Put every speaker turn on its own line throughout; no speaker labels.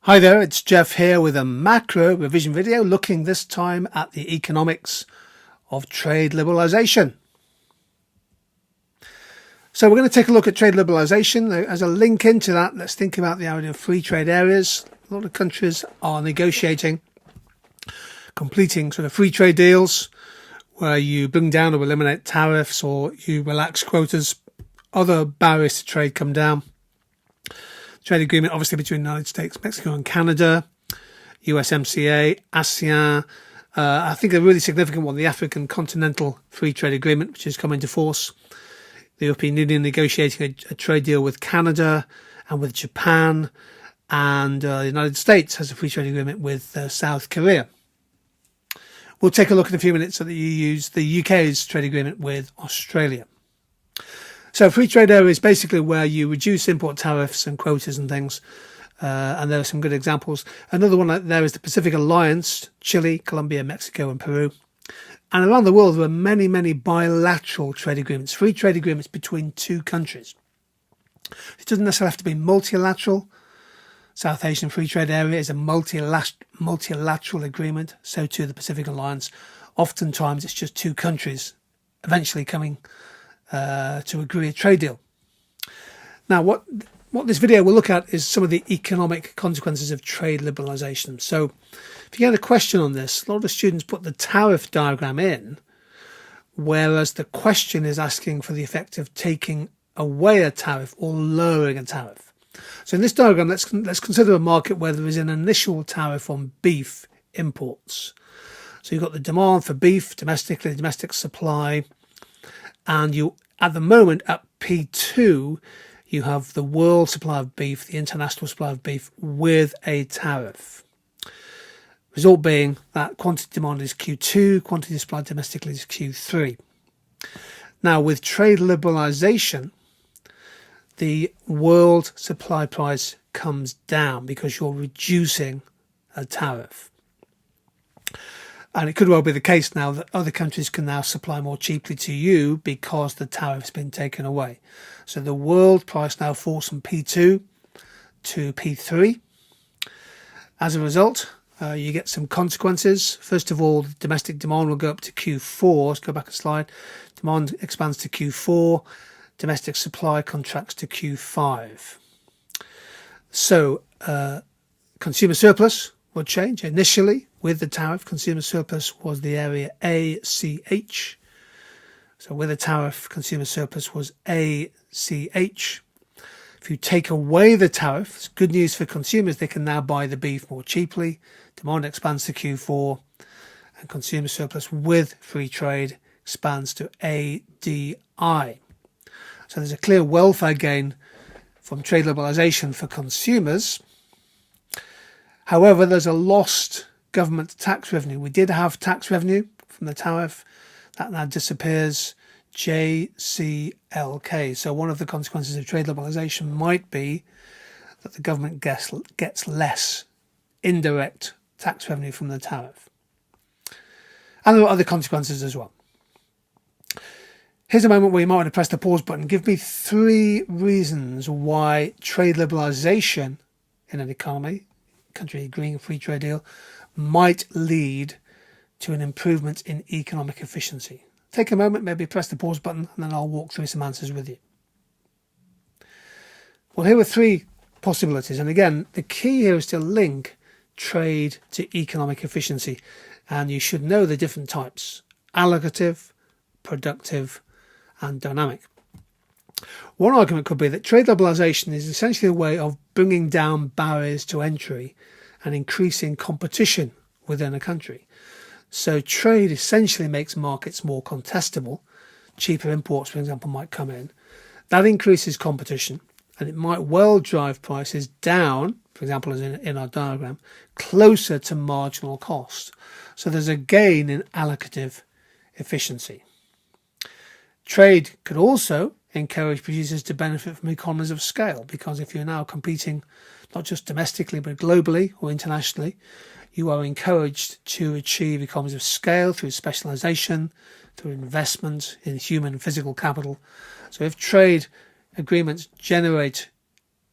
Hi there, it's Jeff here with a macro revision video looking this time at the economics of trade liberalisation. So we're going to take a look at trade liberalisation. As a link into that, let's think about the idea of free trade areas. A lot of countries are negotiating, completing sort of free trade deals where you bring down or eliminate tariffs or you relax quotas. Other barriers to trade come down. Trade agreement obviously between the United States, Mexico and Canada, USMCA, ASEAN. I think a really significant one, the African Continental Free Trade Agreement, which has come into force. The European Union negotiating a trade deal with Canada and with Japan, and the United States has a free trade agreement with South Korea. We'll take a look in a few minutes at the UK's trade agreement with Australia. So free trade area is basically where you reduce import tariffs and quotas and things, and there are some good examples. Another one there is the Pacific Alliance, Chile, Colombia, Mexico and Peru. And around the world there are many, many bilateral trade agreements, free trade agreements between two countries. It doesn't necessarily have to be multilateral. South Asian Free Trade Area is a multilateral agreement, so too the Pacific Alliance. Oftentimes it's just two countries eventually coming to agree a trade deal. Now, what this video will look at is some of the economic consequences of trade liberalisation. So if you get a question on this, a lot of the students put the tariff diagram in, whereas the question is asking for the effect of taking away a tariff or lowering a tariff. So in this diagram, let's consider a market where there is an initial tariff on beef imports. So you've got the demand for beef domestically, domestic supply, and you, at the moment, at P2, you have the world supply of beef, the international supply of beef, with a tariff. Result being that quantity demand is Q2, quantity supply domestically is Q3. Now, with trade liberalisation, the world supply price comes down because you're reducing a tariff. And it could well be the case now that other countries can now supply more cheaply to you because the tariff's been taken away. So the world price now falls from P2 to P3. As a result, you get some consequences. First of all, the domestic demand will go up to Q4. Let's go back a slide. Demand expands to Q4. Domestic supply contracts to Q5. So consumer surplus would change. Initially, with the tariff, consumer surplus was the area ACH. So with a tariff, consumer surplus was ACH. If you take away the tariff, it's good news for consumers. They can now buy the beef more cheaply. Demand expands to Q4. And consumer surplus with free trade expands to ADI. So there's a clear welfare gain from trade liberalisation for consumers. However, there's a lost government tax revenue. We did have tax revenue from the tariff. That now disappears. JCLK. So one of the consequences of trade liberalisation might be that the government gets less indirect tax revenue from the tariff. And there are other consequences as well. Here's a moment where you might want to press the pause button. Give me 3 reasons why trade liberalisation in an economy, country agreeing a free trade deal, might lead to an improvement in economic efficiency. Take a moment, maybe press the pause button, and then I'll walk through some answers with you. Well, here are 3 possibilities. And again, the key here is to link trade to economic efficiency. And you should know the different types: allocative, productive, and dynamic. One argument could be that trade liberalisation is essentially a way of bringing down barriers to entry and increasing competition within a country. So trade essentially makes markets more contestable. Cheaper imports, for example, might come in. That increases competition, and it might well drive prices down, for example, as in our diagram, closer to marginal cost. So there's a gain in allocative efficiency. Trade could also encourage producers to benefit from economies of scale, because if you're now competing not just domestically but globally or internationally, you are encouraged to achieve economies of scale through specialisation, through investment in human and physical capital. So if trade agreements generate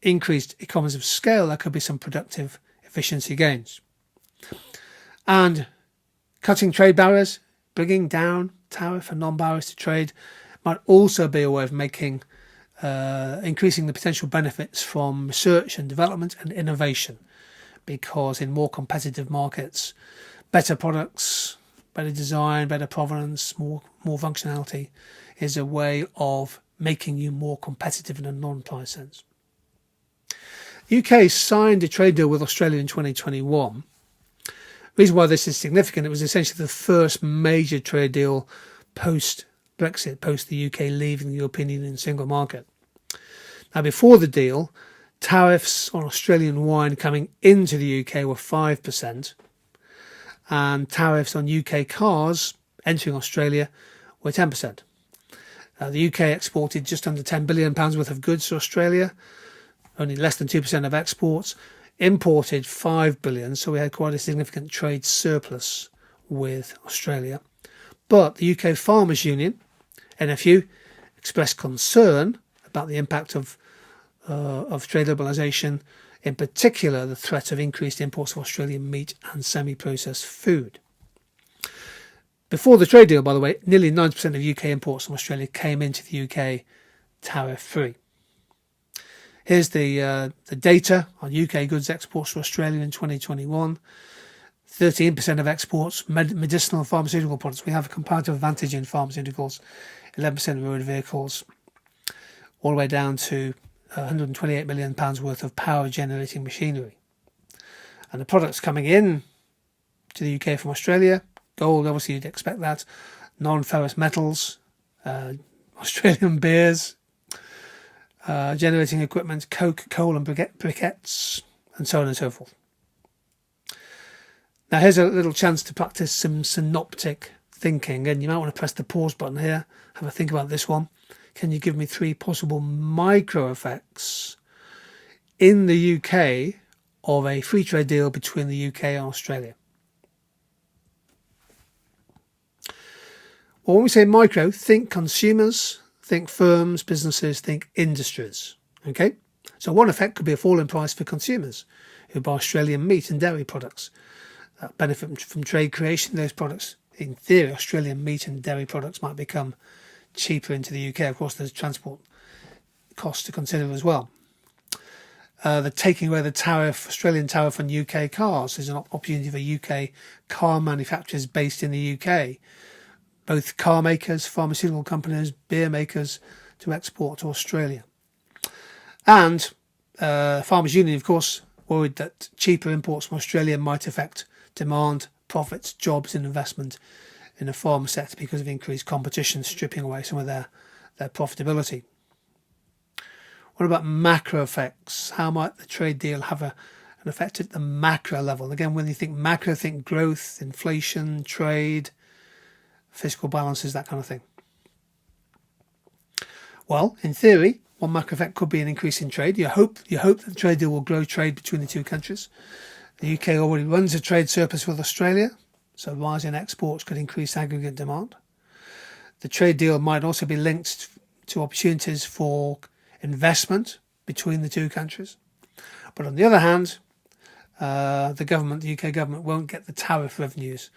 increased economies of scale, there could be some productive efficiency gains. And cutting trade barriers, bringing down tariff and non-barriers to trade, might also be a way of making increasing the potential benefits from research and development and innovation, because in more competitive markets, better products, better design, better provenance, more functionality is a way of making you more competitive in a non-price sense. The UK signed a trade deal with Australia in 2021. The reason why this is significant, it was essentially the first major trade deal post-Brexit, post the UK leaving the European Union single market. Now, before the deal, tariffs on Australian wine coming into the UK were 5%, and tariffs on UK cars entering Australia were 10%. The UK exported just under £10 billion worth of goods to Australia, only less than 2% of exports, imported $5 billion, so we had quite a significant trade surplus with Australia. But the UK Farmers Union, NFU, expressed concern about the impact of trade liberalisation, in particular the threat of increased imports of Australian meat and semi-processed food. Before the trade deal, by the way, nearly 90% of UK imports from Australia came into the UK tariff-free. Here's the data on UK goods exports to Australia in 2021. 13% of exports, medicinal and pharmaceutical products. We have a comparative advantage in pharmaceuticals, 11% of road vehicles, all the way down to £128 million worth of power generating machinery. And the products coming in to the UK from Australia, gold, obviously you'd expect that, non-ferrous metals, Australian beers, generating equipment, coke, coal and briquettes, and so on and so forth. Now here's a little chance to practice some synoptic thinking, and you might want to press the pause button here, have a think about this one. Can you give me 3 possible micro effects in the UK of a free trade deal between the UK and Australia? Well, when we say micro, think consumers, think firms, businesses, think industries. Okay? So one effect could be a fall in price for consumers who buy Australian meat and dairy products. That benefit from trade creation, those products, in theory, Australian meat and dairy products might become cheaper into the UK. Of course, there's transport costs to consider as well. The taking away the tariff, Australian tariff on UK cars, is an opportunity for UK car manufacturers based in the UK, both car makers, pharmaceutical companies, beer makers, to export to Australia. And Farmers Union, of course, worried that cheaper imports from Australia might affect demand, profits, jobs and investment in the farm sector because of increased competition, stripping away some of their profitability. What about macro effects? How might the trade deal have an effect at the macro level? Again, when you think macro, think growth, inflation, trade, fiscal balances, that kind of thing. Well, in theory, one macro effect could be an increase in trade. You hope that the trade deal will grow trade between the two countries. The UK already runs a trade surplus with Australia, so rising exports could increase aggregate demand. The trade deal might also be linked to opportunities for investment between the two countries. But on the other hand, the UK government won't get the tariff revenues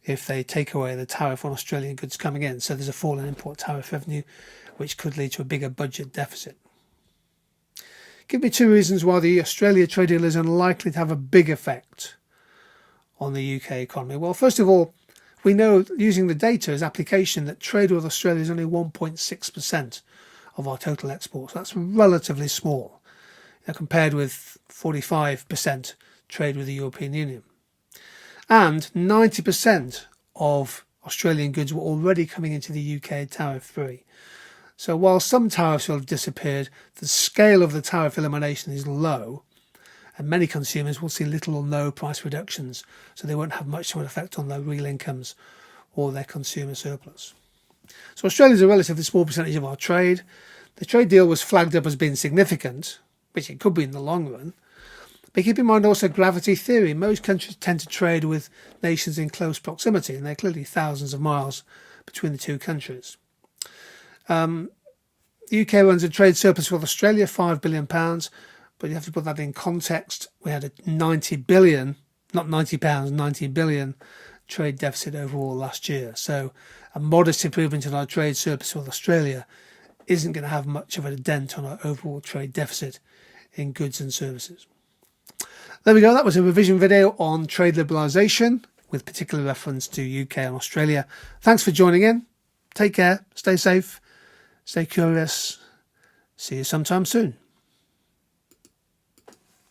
if they take away the tariff on Australian goods coming in. So there's a fall in import tariff revenue, which could lead to a bigger budget deficit. Give me 2 reasons why the Australia trade deal is unlikely to have a big effect on the UK economy. Well, first of all, we know, using the data as application, that trade with Australia is only 1.6% of our total exports. That's relatively small, compared with 45% trade with the European Union. And 90% of Australian goods were already coming into the UK tariff-free. So while some tariffs will have disappeared, the scale of the tariff elimination is low, and many consumers will see little or no price reductions, so they won't have much of an effect on their real incomes or their consumer surplus. So Australia is a relatively small percentage of our trade. The trade deal was flagged up as being significant, which it could be in the long run. But keep in mind also gravity theory. Most countries tend to trade with nations in close proximity, and there are clearly thousands of miles between the two countries. The UK runs a trade surplus with Australia, £5 billion. but you have to put that in context. We had a 90 billion, not 90 pounds, 90 billion trade deficit overall last year. So a modest improvement in our trade surplus with Australia isn't going to have much of a dent on our overall trade deficit in goods and services. There we go. That was a revision video on trade liberalisation with particular reference to UK and Australia. Thanks for joining in. Take care. Stay safe. Stay curious. See you sometime soon.